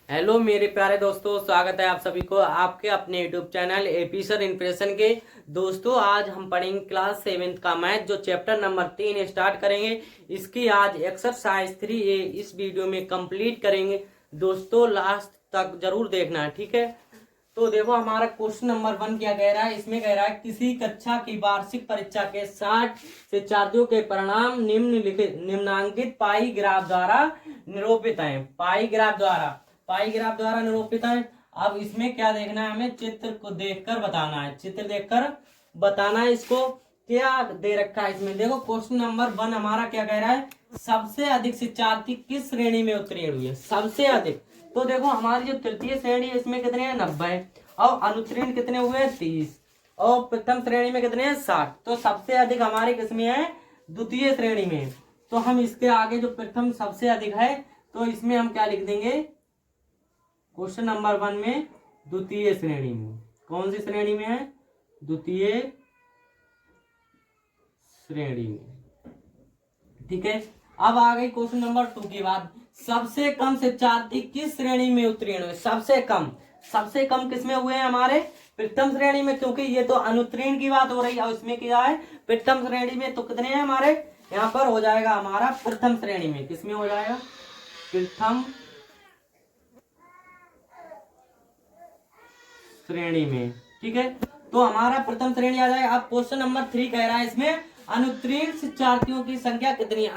Hello मेरे प्यारे दोस्तों, स्वागत है आप सभी को आपके अपने YouTube channel AP sir impression के। दोस्तों आज हम पढ़ेंगे क्लास 7th का मैथ, जो चैप्टर नंबर 3 स्टार्ट करेंगे। इसकी आज एक्सरसाइज 3A इस वीडियो में कंप्लीट करेंगे। दोस्तों लास्ट तक जरूर देखना है, ठीक है। तो देखो हमारा क्वेश्चन नंबर 1 क्या कह रहा है। इसमें कह रहा है किसी कक्षा की वार्षिक परीक्षा के 60 से विद्यार्थियों के परिणाम निम्नांकित पाई ग्राफ द्वारा निरूपित है। पाई ग्राफ द्वारा निरूपित है। अब इसमें क्या देखना है, हमें चित्र को देखकर बताना है। चित्र देखकर बताना है। इसको क्या दे रखा है इसमें, देखो क्वेश्चन नंबर 1 हमारा क्या कह रहा है, सबसे अधिक शिक्षार्थी किस श्रेणी में उत्तीर्ण हुए। सबसे अधिक, तो देखो हमारी जो तृतीय श्रेणी है इसमें कितने हैं, 90, और अनुत्तीर्ण कितने हुए, 30, और प्रथम श्रेणी में कितने हैं, 60। तो सबसे अधिक हमारे किसमें है, द्वितीय श्रेणी में। तो हम इसके आगे जो प्रथम सबसे अधिक है, तो इसमें हम क्या लिख देंगे, क्वेश्चन नंबर 1 में द्वितीय श्रेणी में। कौन सी श्रेणी में है, द्वितीय श्रेणी में, ठीक है। अब आ गई क्वेश्चन नंबर 2 की बात, सबसे कम शिक्षार्थी किस श्रेणी में उत्तीर्ण हुए। सबसे कम किसमें हुए हैं, हमारे प्रथम श्रेणी में, क्योंकि ये तो अनुत्तीर्ण की बात हो रही है। इसमें क्या है, प्रथम श्रेणी में, तो कितने हैं हमारे, यहाँ पर हो जाएगा हमारा प्रथम श्रेणी में। किसमें हो जाएगा, प्रथम श्रेणी में, ठीक है। तो हमारा प्रथम श्रेणी आ जाएगा। अब क्वेश्चन नंबर 3 कह रहा है इसमें अनुत्तीर्ण शिक्षार्थियों की संख्या कितनी है।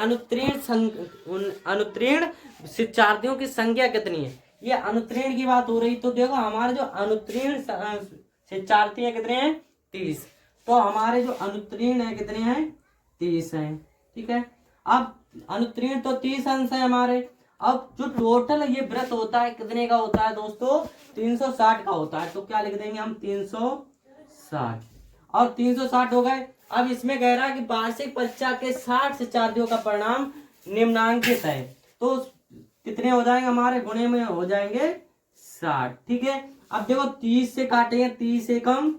अनुत्तीर्ण शिक्षार्थियों की संख्या कितनी है, ये अनुत्तीर्ण की बात हो रही। तो देखो हमारे जो अनुत्तीर्ण शिक्षार्थी है कितने हैं, 30। तो हमारे जो अनुत्तीर्ण है कितने हैं, 30 हैं, ठीक है। अब अनुत्तीर्ण तो 30 अंश है हमारे। अब जो टोटल ये व्रत होता है कितने का होता है दोस्तों, 360 का होता है। तो क्या लिख देंगे हम, 360, और 360 हो गए। अब इसमें कह रहा है कि वार्षिक परीक्षा के 60 शिक्षार्थियों का परिणाम निम्नांकित है। तो कितने हो जाएंगे हमारे, गुणे में हो जाएंगे 60, ठीक है। अब देखो 30 से काटेंगे, 30 एकम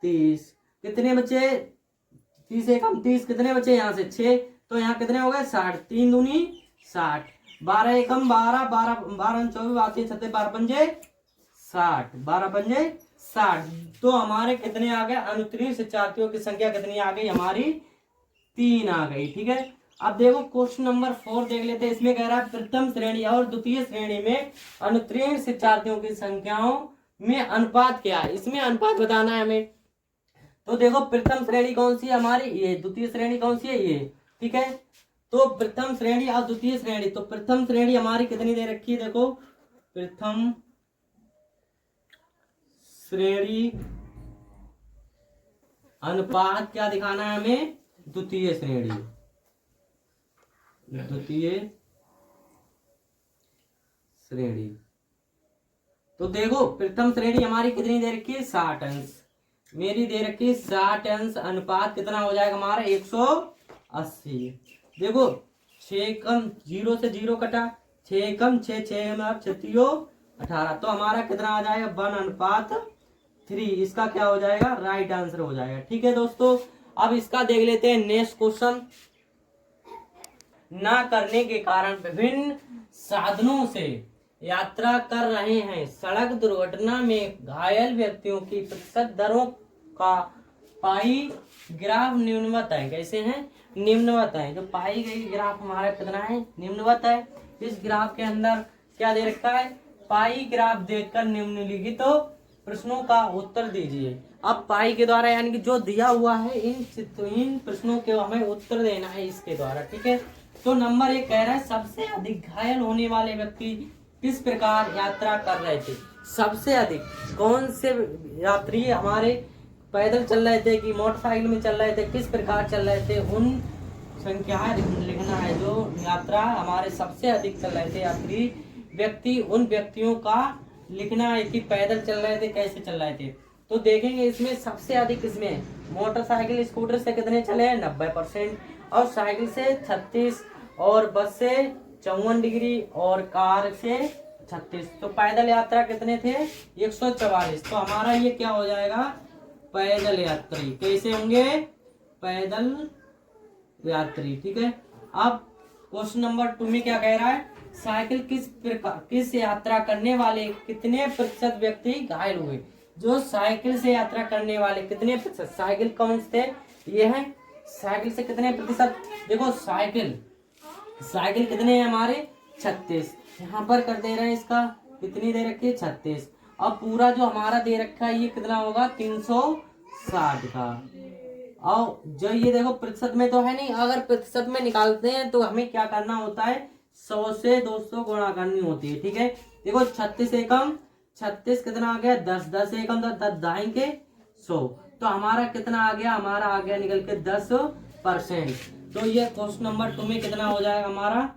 30, कितने बचे, 30 एकम 30, कितने बचे यहाँ से 6, तो यहाँ कितने हो गए 60, 3 दूनी 60, 12 एकम 12, 12 12 24 बाकी 36, 12 पंजे 60, 12 पंजे 60। तो हमारे कितने आ गए, अनुत्तीर्ण शिक्षार्थियों की संख्या कितनी आ गई हमारी, 3 आ गई, ठीक है। अब देखो क्वेश्चन नंबर 4 देख लेते हैं। इसमें कह रहा है प्रथम श्रेणी और द्वितीय श्रेणी में अनुत्तीर्ण शिक्षार्थियों की संख्याओं में अनुपात क्या है। इसमें अनुपात बताना है हमें। तो देखो प्रथम श्रेणी कौन सी है हमारी, ये, द्वितीय श्रेणी कौन सी है, ये, ठीक है। तो प्रथम श्रेणी और द्वितीय श्रेणी, तो प्रथम श्रेणी हमारी कितनी दे रखी है, देखो प्रथम श्रेणी अनुपात क्या दिखाना है हमें, द्वितीय श्रेणी, द्वितीय श्रेणी। तो देखो प्रथम श्रेणी हमारी कितनी दे रखी है, 60 अंश, मेरी दे रखी है 60 अंश। अनुपात कितना हो जाएगा हमारा, 180। देखो 6 कम 0 से 0 कटा, 6 कम 6, 6 18, तो हमारा कितना आ जाएगा, 1:3। इसका क्या हो जाएगा, राइट आंसर हो जाएगा, ठीक है दोस्तों। अब इसका देख लेते हैं नेक्स्ट क्वेश्चन। ना करने के कारण विभिन्न साधनों से यात्रा कर रहे हैं, सड़क दुर्घटना में घायल व्यक्तियों की प्रतिशत दरों का पाई ग्राफ निम्नवत है। कैसे हैं, निम्नवत है। जो पाई गई ग्राफ हमारा कितना है, निम्नवत है। इस ग्राफ के अंदर क्या दे रखा है, पाई ग्राफ देखकर निम्नलिखित प्रश्नों का उत्तर दीजिए। अब पाई के द्वारा यानी कि जो दिया हुआ है इन प्रश्नों के हमें उत्तर देना है इसके द्वारा, ठीक है। तो नंबर 1 कह रहा है सबसे अधिक घायल होने वाले व्यक्ति किस प्रकार यात्रा कर रहे थे। सबसे अधिक कौन से यात्री हमारे पैदल चल रहे थे कि मोटरसाइकिल में चल रहे थे, किस प्रकार चल रहे थे, उन संख्याएं लिखना है। जो यात्रा हमारे सबसे अधिक चल रहे थे यात्री व्यक्ति, उन व्यक्तियों का लिखना है कि पैदल चल रहे थे, कैसे चल रहे थे। तो देखेंगे इसमें सबसे अधिक किसमें, मोटरसाइकिल स्कूटर से कितने चले हैं, 90%, और साइकिल से 36, और बस से 54 डिग्री, और कार से 36। तो पैदल यात्रा कितने थे, 144। तो हमारा ये क्या हो जाएगा, पैदल यात्री। कैसे होंगे, पैदल यात्री, ठीक है। अब क्वेश्चन नंबर 2 में क्या कह रहा है, साइकिल किस यात्रा करने वाले कितने प्रतिशत व्यक्ति घायल हुए। जो साइकिल से यात्रा करने वाले कितने प्रतिशत, साइकिल कौन से थे, ये है साइकिल से कितने प्रतिशत। देखो साइकिल साइकिल कितने हैं हमारे 36, यहाँ पर कर दे रहे हैं इसका कितनी दे रखी है 36। अब पूरा जो हमारा दे रखा है ये कितना होगा 360 का। और जो ये देखो प्रतिशत में तो है नहीं, अगर प्रतिशत में निकालते हैं तो हमें क्या करना होता है 100 से 200 गुणा करनी होती है। ठीक है, देखो 36 एकम 36 कितना आ गया 10, 10 एकम 10 दाएं के 100, तो हमारा कितना आ गया, हमारा आ गया निकल के 10%। तो ये क्वेश्चन नंबर 2 में कितना हो जाएगा हमारा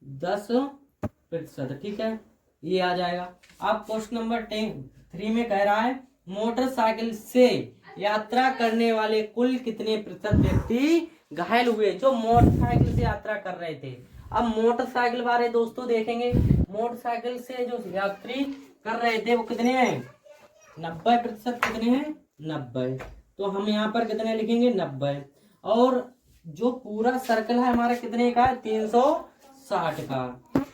10%। ठीक है, ये आ जाएगा। अब क्वेश्चन नंबर 3 में कह रहा है मोटरसाइकिल से यात्रा करने वाले कुल कितने प्रतिशत व्यक्ति घायल हुए, जो मोटरसाइकिल से यात्रा कर रहे थे। अब मोटरसाइकिल वाले दोस्तों देखेंगे, मोटरसाइकिल से जो यात्री कर रहे थे वो कितने हैं 90%। कितने हैं 90, तो हम यहाँ पर कितने लिखेंगे 90। और जो पूरा सर्कल है हमारा कितने का है 360 का,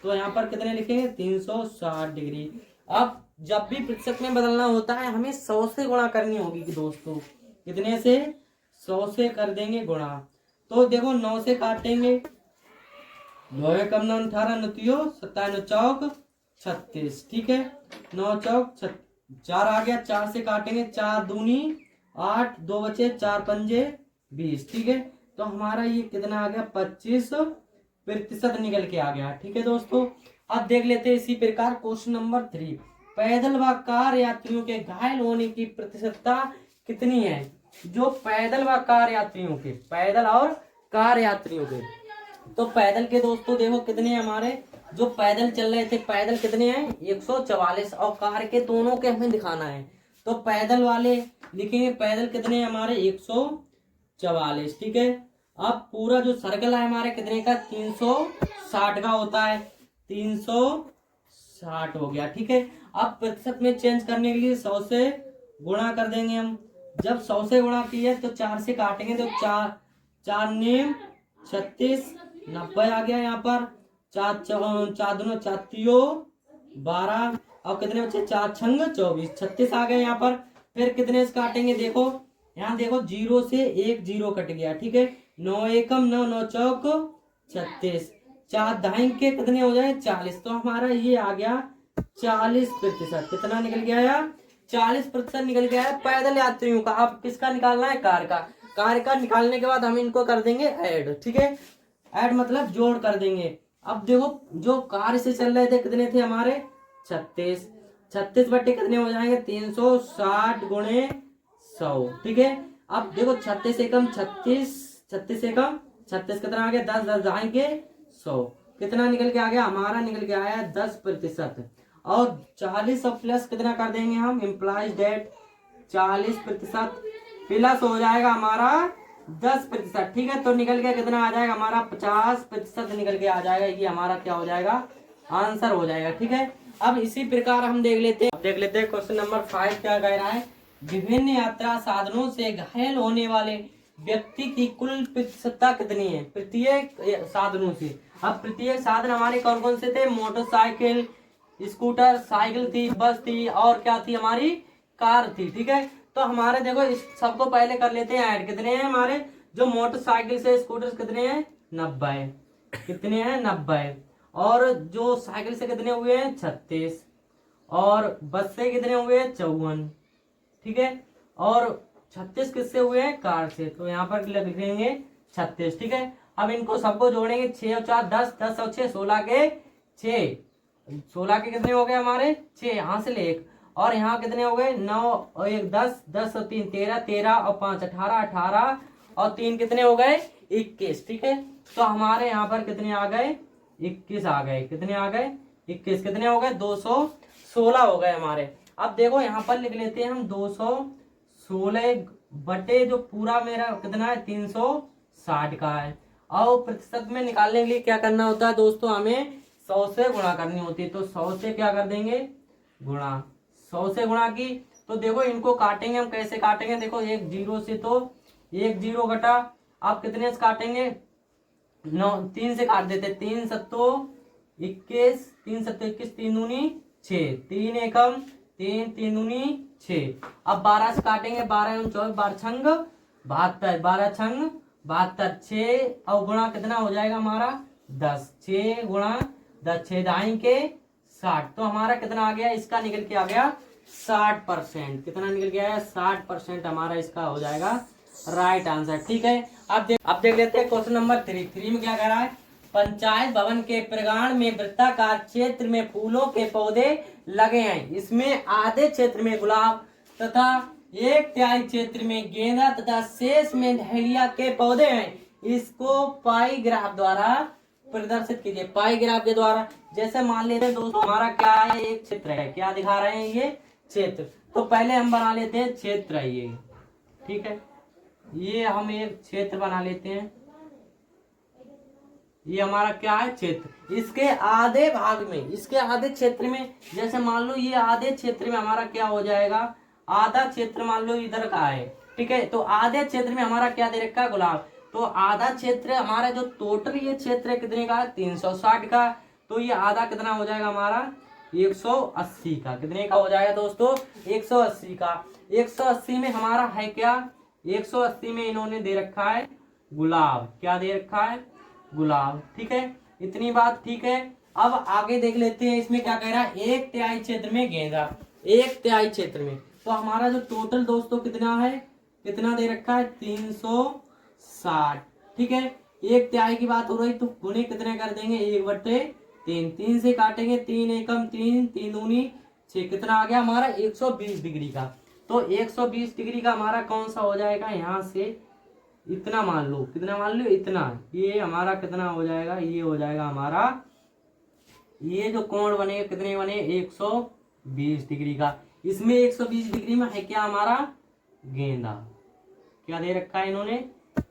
तो यहाँ पर कितने लिखेंगे 360 डिग्री। अब जब भी प्रतिशत में बदलना होता है हमें 100 से गुणा करनी होगी कि दोस्तों, कितने से 100 से कर देंगे गुणा। तो देखो 9 से काटेंगे, 9 कम 9 18 9 27 चौक 36। ठीक है, 9 चौक 4 आ गया, 4 से काटेंगे 4 दूनी 8, 2 बचे 4 पंजे 20। ठीक है, तो हमारा ये कितना आ गया 25% निकल के आ गया। ठीक है दोस्तों, अब देख लेते हैं इसी प्रकार क्वेश्चन नंबर 3, पैदल व कार यात्रियों के घायल होने की प्रतिशतता कितनी है। जो पैदल व कार यात्रियों के, पैदल और कार यात्रियों के, तो पैदल के दोस्तों देखो कितने हमारे जो पैदल चल रहे थे पैदल कितने हैं 144, और कार के दोनों के हमें दिखाना है। तो पैदल वाले लिखेंगे पैदल कितने हैं हमारे 144। ठीक है, अब पूरा जो सर्कल है हमारे कितने का 360 का होता है, 360 हो गया। ठीक है, अब प्रतिशत में चेंज करने के लिए 100 से गुणा कर देंगे हम। जब 100 से गुणा किए तो 4 से काटेंगे तो 4 नेम 36, 90 आ गया यहाँ पर, 4 दोनों 4 12, और कितने बच्चे 4 छंग 24, 36 आ गए यहाँ पर। फिर कितने से काटेंगे, देखो यहाँ देखो 0 से 1 0 कट गया। ठीक है, 9 एकम 9, 9 चौक 36, 4 दाएं के कितने हो जाए 40, तो हमारा ये आ गया 40%। कितना निकल गया यार 40% निकल गया है पैदल यात्रियों का। अब किसका निकालना है कार का, कार का निकालने के बाद हम इनको कर देंगे ऐड। ठीक है, ऐड मतलब जोड़ कर देंगे। अब देखो जो कार से चल रहे थे कितने थे हमारे 36, 36 बट्टे कितने हो जाएंगे 360 गुणे 100। ठीक है, अब देखो 36 एकम 36, 36 एकम 36 कितना आ गया 10, 10 जाएंगे 100, कितना निकल के आ गया हमारा निकल के आया 10%। और 40 और प्लस कितना कर देंगे हम, इम्प्लाइज डेट 40% प्लस हो जाएगा हमारा 10%। ठीक है, तो निकल के कितना आ जाएगा हमारा 50% निकल के आ जाएगा। ये हमारा क्या हो जाएगा आंसर हो जाएगा। ठीक है, अब इसी प्रकार हम देख लेते हैं क्वेश्चन नंबर 5 क्या कह रहा है, विभिन्न यात्रा साधनों से घायल होने वाले व्यक्ति की कुल प्रतिशतता कितनी है प्रत्येक साधनों से। अब प्रत्येक साधन हमारे कौन कौन से थे, मोटरसाइकिल, स्कूटर, साइकिल थी, बस थी, और क्या थी हमारी कार थी। ठीक है, तो हमारे देखो इस सबको पहले कर लेते हैं ऐड। कितने हैं हमारे जो मोटरसाइकिल से स्कूटर कितने हैं 90, कितने हैं 90, और जो साइकिल से कितने हुए हैं 36, और बस से कितने हुए हैं 54। ठीक है, और 36 किससे हुए हैं कार से, तो यहाँ पर लिखेंगे 36। ठीक है, अब इनको सबको जोड़ेंगे 6 और 4 10, 10 और 6 16 के 6, 16 के कितने हो गए हमारे 6, यहाँ से ले 1, और यहाँ कितने हो गए 9 और 1 10, 10 और 3 13, 13 और 5 18, 18 और 3 कितने हो गए 21। ठीक है, तो हमारे यहाँ पर कितने आ गए 21 आ गए, कितने आ गए 21, कितने हो गए 216 हो गए हमारे। अब देखो यहाँ पर लिख लेते हैं हम 216 बटे जो पूरा मेरा कितना है 360 का है। और प्रतिशत में निकालने के लिए क्या करना होता है दोस्तों, हमें 100 से गुणा करनी होती है। तो 100 से क्या कर देंगे गुणा, 100 से गुणा की, तो देखो इनको काटेंगे हम, कैसे काटेंगे देखो 1 0 से, तो 1 0 घटा, आप कितने से काटेंगे 9 3 से काट देते, 3 7 21, 3 7 21, 3 दूनी 6, 3 एकम 3, 3 दूनी 6। अब 12 से काटेंगे, 12 एवं 24, 12 छंग 72, 12 छंग 72, 6 और गुणा कितना हो जाएगा हमारा 10, 6 गुणा 10, 6 दाई के 60। तो हमारा कितना आ गया, इसका निकल के आ गया 60%। कितना निकल के आया 60% हमारा इसका हो जाएगा राइट आंसर। ठीक है, अब देख लेते हैं क्वेश्चन नंबर 3 में क्या कह रहा है। पंचायत भवन के प्रांगण में वृत्ताकार क्षेत्र में फूलों के पौधे लगे हैं। इसमें आधे क्षेत्र में गुलाब तथा 1/3 क्षेत्र में गेंदा तथा शेष में डहेलिया के पौधे हैं। इसको पाई ग्राफ द्वारा प्रदर्शित कीजिए। पाई ग्राफ के द्वारा जैसे मान लेते हैं दोस्तों, हमारा क्या है, एक क्षेत्र है, क्या दिखा रहे हैं ये क्षेत्र। तो पहले हम बना लेते हैं क्षेत्र है ये, ठीक है, ये हम एक क्षेत्र बना लेते हैं। ये हमारा क्या है, क्षेत्र। इसके आधे भाग में, इसके आधे क्षेत्र में, जैसे मान लो ये आधे क्षेत्र में हमारा क्या हो जाएगा, आधा क्षेत्र मान लो इधर का है, ठीक है। तो आधे क्षेत्र में हमारा क्या दे रखा है, गुलाब। तो आधा क्षेत्र हमारा जो टोटल ये क्षेत्र है कितने का, 360 का। तो ये आधा कितना हो जाएगा हमारा 180 का। कितने का हो जाएगा दोस्तों, 180 का। 180 में हमारा है क्या, 180 में इन्होंने दे रखा है गुलाब। क्या दे रखा है, गुलाब। ठीक है, इतनी बात ठीक है। अब आगे देख लेते हैं, इसमें क्या कह रहा है, 1/3 क्षेत्र में गेंदा, 1/3 क्षेत्र में। तो हमारा जो टोटल दोस्तों कितना है, कितना दे रखा है 360। ठीक है, 1/3 की बात हो रही तो गुणे कितने कर देंगे, 1/3। 3 से काटेंगे, 3 एकम 3, 3 दूनी 6, कितना आ गया हमारा 120 डिग्री का। तो 120 डिग्री का हमारा कौन सा हो जाएगा, यहाँ से इतना मान लो, कितना मान लो, इतना। ये हमारा कितना हो जाएगा, ये हो जाएगा हमारा, ये जो कोण बनेगा कितने बने, 120 डिग्री का। इसमें 120 डिग्री में है क्या हमारा, गेंदा। क्या दे रखा है इन्होंने,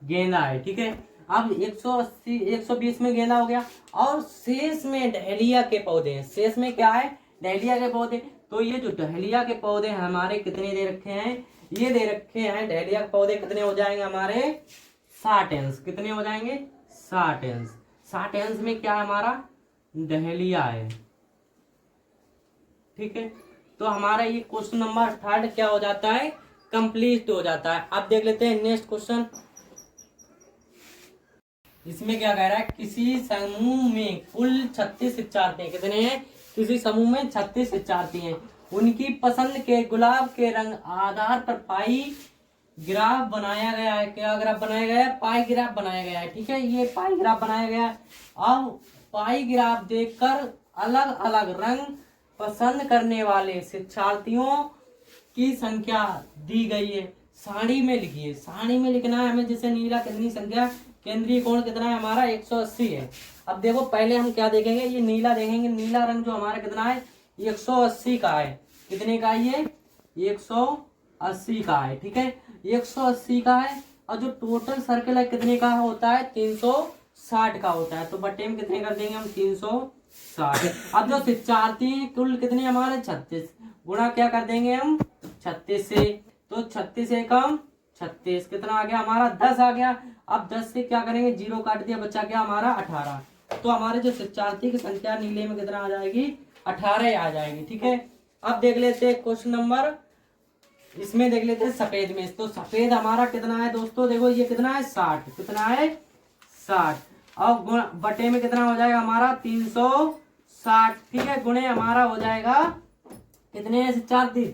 गेंदा है। ठीक है, अब 180 120 में गेंदा हो गया, और शेष में डहेलिया के पौधे हैं। शेष में क्या है, डहेलिया के पौधे। तो ये जो डहेलिया के पौधे हमारे कितने दे रखे हैं, ये दे रखे हैं डहेलिया के पौधे कितने हो जाएंगे हमारे 60 इंच। कितने हो जाएंगे 60 इंच। 60 इंच में क्या है हमारा, डहेलिया है। ठीक है, तो हमारा ये क्वेश्चन नंबर 3 क्या हो जाता है, कंप्लीट हो जाता है। अब देख लेते हैं नेक्स्ट क्वेश्चन। इसमें क्या कह रहा है, किसी समूह में कुल 36 शिक्षार्थी हैं। कितने हैं, किसी समूह में 36 शिक्षार्थी हैं। उनकी पसंद के गुलाब के रंग आधार पर पाई ग्राफ बनाया गया है। क्या ग्राफ बनाया गया है, पाई ग्राफ बनाया गया है। ठीक है, ये पाई ग्राफ बनाया गया है। अब पाई ग्राफ देखकर अलग अलग रंग पसंद करने वाले शिक्षार्थियों की संख्या दी गई है। सारणी में लिखिए, सारणी में लिखना है हमें। जैसे नीला कितनी संख्या, केंद्रीय कोण कितना है हमारा 180 है। अब देखो पहले हम क्या देखेंगे, ये नीला देखेंगे। नीला रंग जो हमारा कितना है 180 का है। कितने का, ये 180 का है। ठीक है, 180 का है। और जो टोटल सर्कल है कितने का होता है, 360 का होता है। तो बटे में कितने कर देंगे हम, 360। अब जो शिक्षार्थी कुल कितने हमारे 36, गुणा क्या कर देंगे हम 36 से। तो 36 से कम 36, कितना आ गया हमारा 10 आ गया। अब 10 से क्या करेंगे, 0 काट दिया, बचा क्या हमारा 18। तो हमारे जो शिक्षार्थी की संख्या नीले में कितना आ जाएगी, 18 आ जाएगी। ठीक है, अब देख लेते हैं क्वेश्चन नंबर, इसमें देख लेते हैं सफेद में। तो सफेद हमारा कितना है दोस्तों, देखो ये कितना है 60। कितना है 60। अब बटे में कितना हो जाएगा हमारा 360। ठीक है, गुणे हमारा हो जाएगा कितने शिक्षार्थी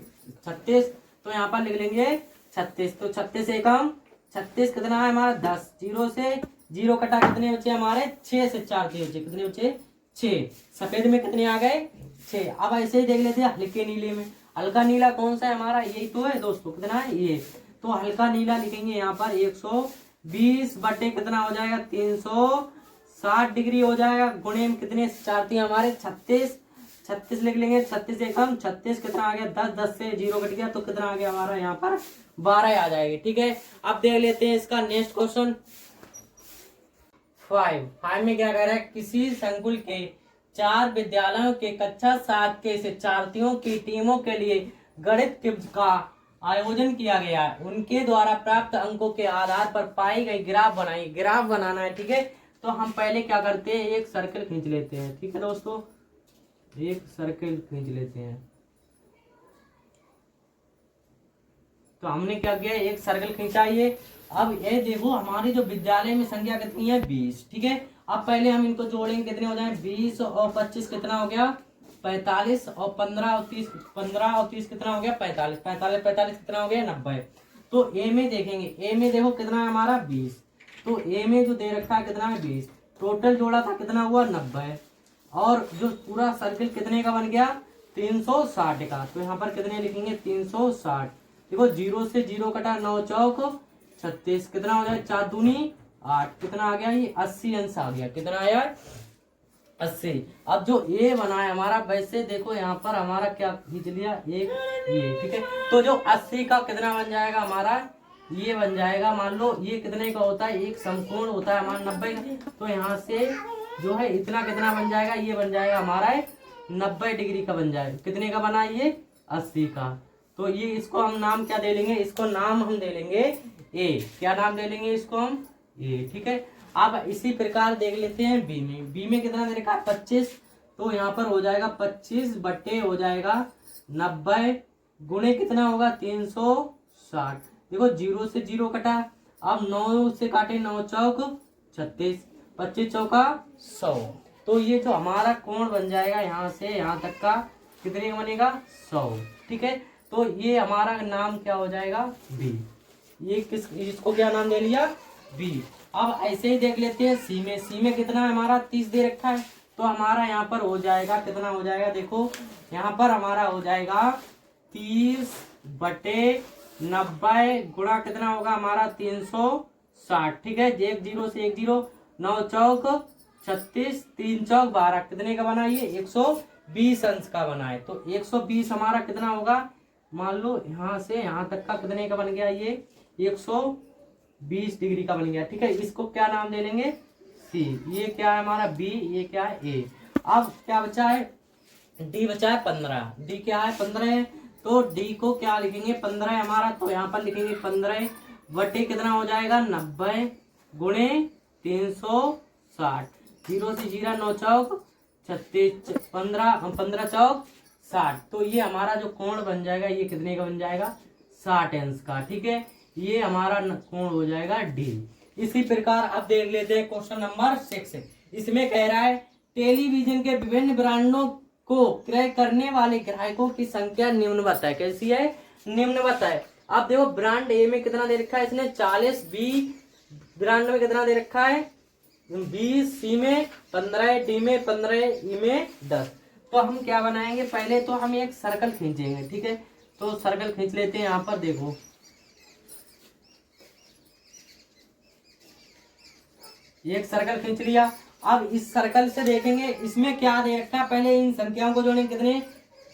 36। तो यहाँ पर लिख लेंगे 36। तो 36 से कम 36 कितना है हमारा 10। 0 से 0 कटा, कितने बचे हमारे 6 शिक्षार्थी बचे। कितने बचे 6। सफेद में कितने आ गए 6। अब ऐसे ही देख लेते हैं हल्के नीले में। हल्का नीला कौन सा है हमारा, यही तो है दोस्तों। कितना है ये, तो हल्का नीला लिखेंगे यहाँ पर 120 बटे कितना हो जाएगा 360 डिग्री हो जाएगा। गुणे में कितने शिक्षार्थी हमारे 36। 36 लिख लेंगे, 36 से कम 36 कितना आ गया 10। 10 से 0 कट गया, तो कितना आ गया हमारा यहाँ पर 12 आ जाएगी। ठीक है, अब देख लेते हैं इसका नेक्स्ट क्वेश्चन 5 में क्या कह रहा है, किसी संकुल के 4 विद्यालयों के कक्षा 7 के शिक्षार्थियों की टीमों के लिए गणित क्विज का आयोजन किया गया है। उनके द्वारा प्राप्त अंकों के आधार पर पाई गई ग्राफ बनाई। ग्राफ बनाना है। ठीक है, तो हम पहले क्या करते हैं, एक सर्कल खींच लेते हैं। ठीक है दोस्तों, एक सर्कल खींच लेते हैं। तो हमने क्या किया, एक सर्कल खींचा। ये अब ये देखो हमारी जो विद्यालय में संख्या कितनी है, 20। ठीक है, अब पहले हम इनको जोड़ेंगे, कितने हो जाए, 20 और 25 कितना हो गया, 45 और 15 और 30, 15 और 30 कितना हो गया, 45, 45 45 कितना हो गया, 90। तो ए में देखेंगे, ए में देखो कितना है हमारा, 20। तो ए में जो दे रखा है कितना है, 20। टोटल जोड़ा था कितना हुआ, 90। और जो पूरा सर्किल कितने का बन गया, 360 का। तो यहाँ पर कितने लिखेंगे, 360। देखो 0 से 0 कटा, 9 चौक 36, कितना हो जाए, 4 दूनी 8, कितना आ गया, ये 80 अंश आ गया। कितना आया, 80। अब जो ए बना है हमारा, वैसे देखो यहाँ पर हमारा क्या खींच लिया, एक ये। ठीक है, तो जो 80 का कितना बन जाएगा हमारा, ये बन जाएगा, मान लो ये कितने का होता है, एक समकोण होता है हमारा 90 का। तो यहाँ से जो है इतना कितना बन जाएगा, ये बन जाएगा हमारा 90 डिग्री का बन जाएगा। कितने का बना, ये 80 का। तो ये इसको हम नाम क्या दे लेंगे, इसको नाम हम दे लेंगे ए। क्या नाम दे लेंगे इसको हम, ए। ठीक है, अब इसी प्रकार देख लेते हैं बी में। बी में कितना दे रखा है, 25। तो यहाँ पर हो जाएगा 25 बटे हो जाएगा 90 गुणे कितना होगा, 360। देखो 0 से 0 कटा, अब 9 से काटे, 9 चौक 36, 25 चौका 100। तो ये जो हमारा कोण बन जाएगा यहाँ से यहाँ तक का, कितने का बनेगा, 100। ठीक है, तो ये हमारा नाम क्या हो जाएगा, बी। ये इसको क्या नाम दे लिया, बी। अब ऐसे ही देख लेते हैं सी में। सी में कितना है हमारा, 30 दे रखा है। तो हमारा यहाँ पर हो जाएगा, कितना हो जाएगा, देखो यहाँ पर हमारा हो जाएगा 30 बटे 90 गुणा कितना होगा हमारा, 360। ठीक है, एक 0 से 1 0, 9 चौक 36, 3 चौक 12, कितने का बना, ये 120 अंश का बना है। तो 120 हमारा कितना होगा, मान लो यहाँ से यहाँ तक का कितने का बन गया, ये 120 डिग्री का बन गया। ठीक है, इसको क्या नाम दे लेंगे, सी। ये क्या है हमारा, बी। ये क्या है, ए। अब क्या बचा है, डी बचा है 15। डी क्या है, 15 है। तो डी को क्या लिखेंगे, 15 है हमारा। तो यहाँ पर लिखेंगे 15 बटे कितना हो जाएगा, 90 गुणे 360। 0 से 0, 9 चौक 36, 15 चौक 60। तो ये हमारा जो कोण बन जाएगा, ये कितने का बन जाएगा, 60 अंश का। ठीक है, ये हमारा कोण हो जाएगा डी। इसी प्रकार अब देख लेते हैं क्वेश्चन नंबर 6। इसमें कह रहा है टेलीविजन के विभिन्न ब्रांडों को क्रय करने वाले ग्राहकों की संख्या निम्नवत है। कैसी है, निम्नवत है। अब देखो ब्रांड ए में कितना दे रखा है इसने, 40। बी ब्रांड में कितना दे रखा है, 20। सी में 15, डी में 15, ई में 10। तो हम क्या बनाएंगे, पहले तो हम एक सर्कल खींचेंगे। ठीक है, तो सर्कल खींच लेते हैं। यहाँ पर देखो एक सर्कल खींच लिया। अब इस सर्कल से देखेंगे इसमें क्या दे रखा है, पहले इन संख्याओं को जोड़ेंगे। कितने,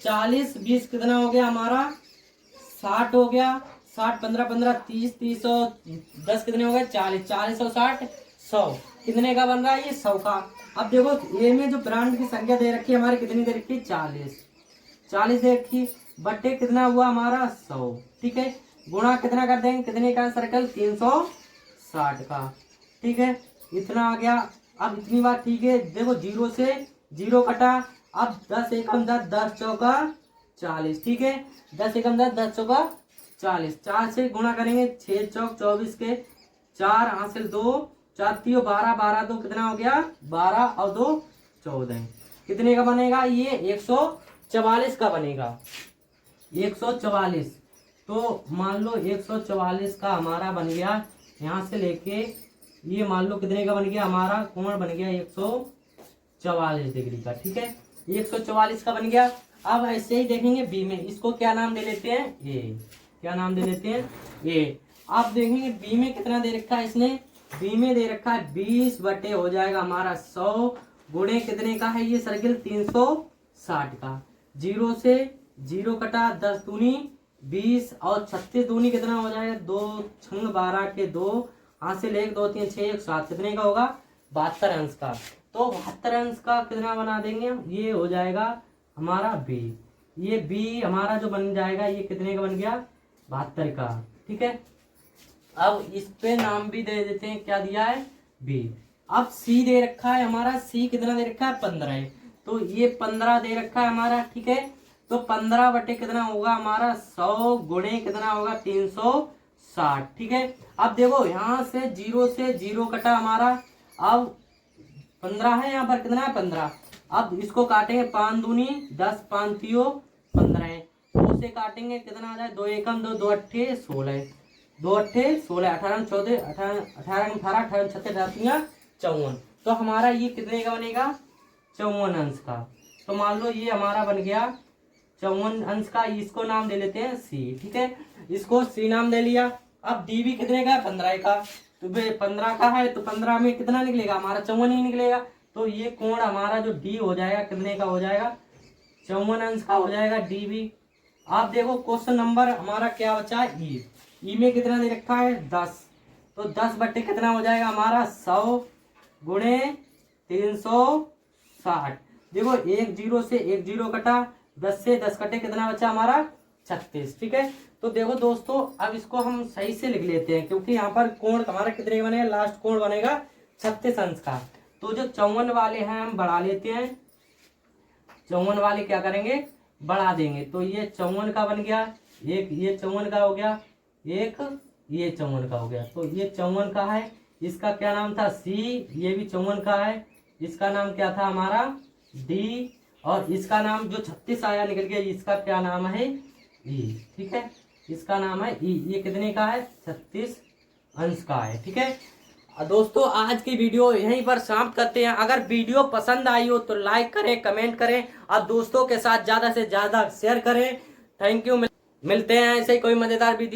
40 20 कितना हो गया हमारा, 60 हो गया। 60 15 15 30 30 और 10 कितने हो गए, 40 40 और 60 100। कितने का बन रहा है, ये 100 का। अब देखो ये में जो ब्रांड की संख्या दे रखी है हमारी, कितनी दे रखी है, 40 दे रखी, बट्टे कितना हुआ हमारा, 100। ठीक है, गुणा कितना कर देंगे, कितने का सर्कल, 360 का। ठीक है, इतना आ गया। अब इतनी बात ठीक है। देखो 0 से 0 कटा, अब 10 एकम 10, 10 चौका 40। ठीक है, 10 एकम 10, 10 चौका 40। 4 से गुणा करेंगे, 6 चौक 24 के 4 हासिल 2, 4 3 12, 12 2 कितना हो गया, 12 और 2 14। कितने का बनेगा, ये 144 का बनेगा, 144। तो मान लो 144 का हमारा बन गया। यहाँ से लेके ये मान लो कितने का बन गया, हमारा कोण बन गया 144 डिग्री का। ठीक है, 144 का बन गया। अब ऐसे ही देखेंगे बी में, इसको क्या नाम दे लेते हैं, ए। क्या नाम दे लेते हैं, ए। अब देखेंगे बी में कितना दे रखा है इसने, बी में दे रखा है 20 बटे हो जाएगा हमारा 100 गुणे कितने का है, ये सर्किल 360 का। 0 से 0 कटा, 10 दूनी 20 और 36 दूनी कितना हो जाएगा, 2 6 12 के 2 हासिल 1 2 3 6 1 7। कितने का होगा, 72 अंश का। तो 72 अंश का कितना बना देंगे हम, ये हो जाएगा हमारा बी। ये बी हमारा जो बन जाएगा, ये कितने का बन गया, 72 का। ठीक है, अब इस पे नाम भी दे देते हैं, क्या दिया है, बी। अब सी दे रखा है हमारा, सी कितना दे रखा है 15 है, तो ये 15 दे रखा है हमारा, ठीक है। तो 15 बटे कितना होगा हमारा 100 गुणे कितना होगा 360, ठीक है। अब देखो यहाँ से जीरो कटा हमारा, अब 15 है, यहाँ पर कितना है 15। अब इसको काटेंगे 5 दूनी 10, 5 तियो 15 है, 2 से काटेंगे कितना आ जाए 2 एकम 2, 2 अट्ठे 16, 2 अट्ठे 16, 18 14, 18 18 18 36 54। तो हमारा ये कितने का बनेगा 54 अंश का। तो मान लो ये हमारा बन गया 54 अंश का, इसको नाम दे लेते हैं सी, ठीक है। इसको सी नाम दे लिया। अब डी भी कितने का है 15 का, तो 15 का है, तो 15 में कितना निकलेगा हमारा 54 ही निकलेगा। तो ये कोण हमारा जो डी हो जाएगा कितने का हो जाएगा 54 अंश का हो जाएगा डी भी। आप देखो क्वेश्चन नंबर हमारा क्या बचा है ई में कितना दे रखा है 10, तो 10 बट्टे कितना हो जाएगा हमारा 100 गुणे 360। देखो एक जीरो से एक जीरो कटा, 10 से 10 कटे कितना बचा हमारा 36, ठीक है। तो देखो दोस्तों अब इसको हम सही से लिख लेते हैं, क्योंकि यहाँ पर कोण हमारा कितने का बनेगा, लास्ट कोण बनेगा 36 अंश का। तो जो 54 वाले हैं हम बढ़ा लेते हैं, 54 वाले क्या करेंगे बढ़ा देंगे, तो ये 54 का बन गया, एक ये 54 का हो गया, एक ये 54 का हो गया। तो ये 54 का है, इसका क्या नाम था सी, ये भी 54 का है, इसका नाम क्या था हमारा डी, और इसका नाम जो 36 आया निकल गया इसका क्या नाम है ई, ठीक है, इसका नाम है ई। ये कितने का है 36 अंश का है, ठीक है। दोस्तों आज की वीडियो यहीं पर समाप्त करते हैं। अगर वीडियो पसंद आई हो तो लाइक करें, कमेंट करें और दोस्तों के साथ ज़्यादा से ज़्यादा शेयर करें। Thank you. मिलते हैं ऐसे ही कोई मज़ेदार वीडियो।